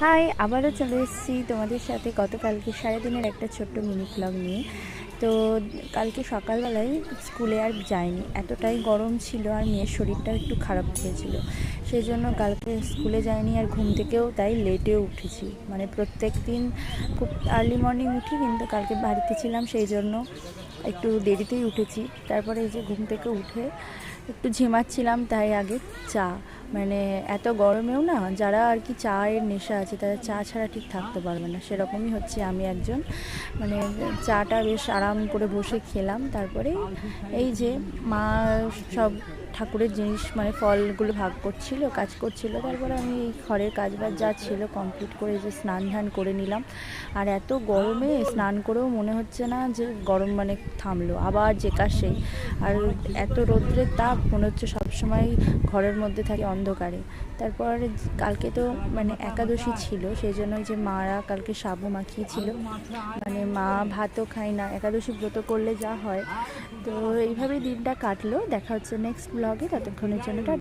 High, আবারও চলে এসেছি তোমাদের সাথে গতকালকে সারাদিনের একটা ছোট্ট মিনি ব্লগ নিয়ে। তো কালকে সকালবেলায় স্কুলে আর যাইনি, এতটাই গরম ছিল আর মেয়ের শরীরটাও একটু খারাপ হয়েছিল, সেই জন্য কালকে স্কুলে যাইনি। আর ঘুম থেকেও তাই লেটেও উঠেছি, মানে প্রত্যেক দিন খুব আর্লি মর্নিং উঠি, কিন্তু কালকে বাড়িতে ছিলাম সেই জন্য একটু দেরিতেই উঠেছি। তারপরে এই যে ঘুম থেকে উঠে একটু ঝিমাচ্ছিলাম, তাই আগে চা, মানে এত গরমেও না যারা আর কি চায়ের নেশা আছে তারা চা ছাড়া ঠিক থাকতে পারবে না, সেরকমই হচ্ছে আমি একজন। মানে চাটা বেশ আরাম করে বসে খেলাম। তারপরে এই যে মা সব ঠাকুরের জিনিস মানে ফলগুলো ভাগ করছিল, কাজ করছিল। তারপরে আমি এই ঘরের কাজ বাজ যা ছিল কমপ্লিট করে যে স্নান ধান করে নিলাম। আর এত গরমে স্নান করেও মনে হচ্ছে না যে গরম মানে থামলো, আবার যে কাশে। আর এত রৌদ্রের তাপ, মনে হচ্ছে সবসময় ঘরের মধ্যে থাকে অন্ধকারে। তারপর কালকে তো মানে একাদশী ছিল, সেই জন্য যে মারা কালকে সাবু মাখিয়েছিল, মানে মা ভাতও খায় না একাদশী ব্রত করলে যা হয়। তো এইভাবেই দিনটা কাটলো। দেখা হচ্ছে নেক্সট ব্লগে, ততক্ষণের জন্য টাটা।